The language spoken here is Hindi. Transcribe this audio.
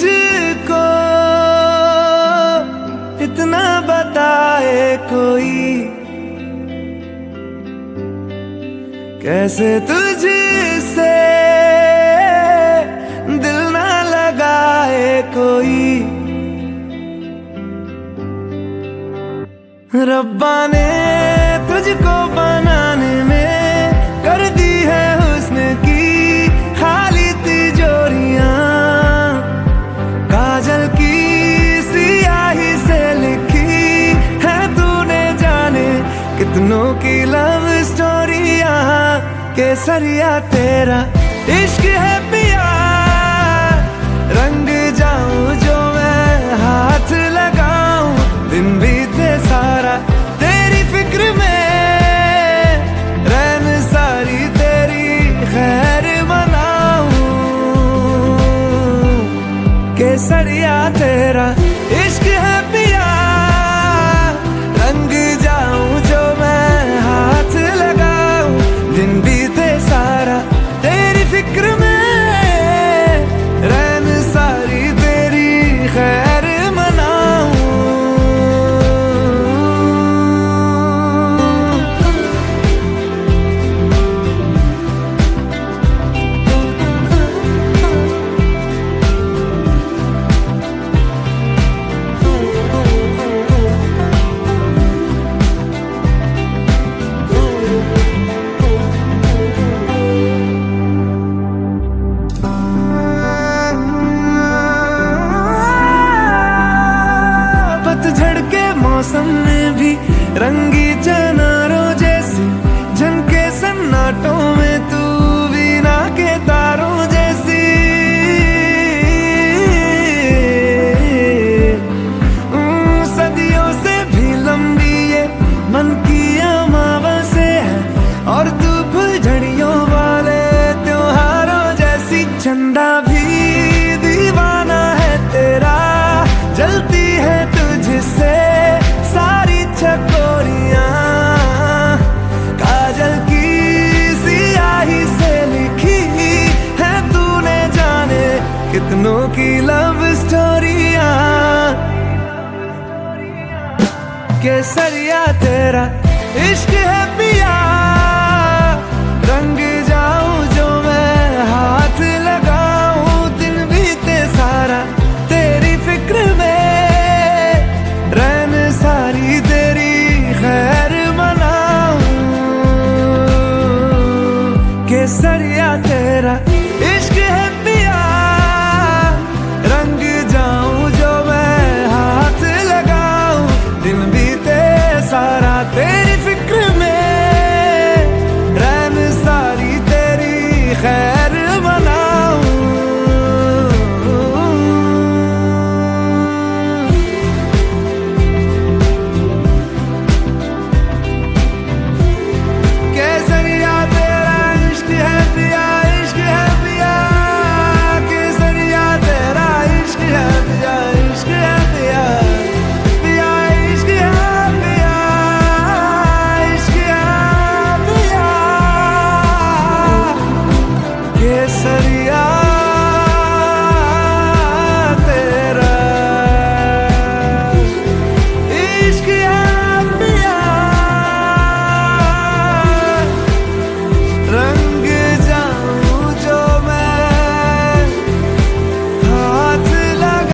तुझको इतना बताए कोई, कैसे तुझसे दिल ना लगाए कोई। रब्बा ने तुझको बनाने में कर दी है हुस्न की खाली तिजोरियां, काजल की सियाही से लिखी है तूने जाने कितनों की लव स्टोरियां। केसरिया तेरा इश्क है पिया, रंग जाऊं जो मैं हाथ लगाऊं, दिन बीते सारा तेरी फिक्र में, रैन सारी तेरी खैर मनाऊं। केसरिया तेरा इश्क है पिया, रंग जाऊं जो मैं हाथ लगाऊं, दिन बीते सारा तेरी फिक्र में, रैन सारी तेरी खैर मनाऊं। पतझड़ के मौसम में भी रंगी चनारों जैसी झनके सन्नाटों में तू वीणा के तारों जैसी। सदियों से भी लंबी ये मन की अमावस्या है, और तू फुलझड़ियों वाले त्योहारों जैसी। चंदा भी दीवाना है तेरा, जलती है तुझसे सारी चकोरियां, काजल की सियाही से लिखी है तूने जाने कितनों की लव स्टोरियां। केसरिया तेरा इश्क है पिया, रंग जाऊं जो मैं हाथ लगाऊं, दिन बीते सारा तेरी फिक्र में, रैन सारी तेरी खैर मनाऊं। केसरिया तेरा इश्क है पिया, रंग जाऊं जो मैं हाथ लगाऊं, दिन बीते सारा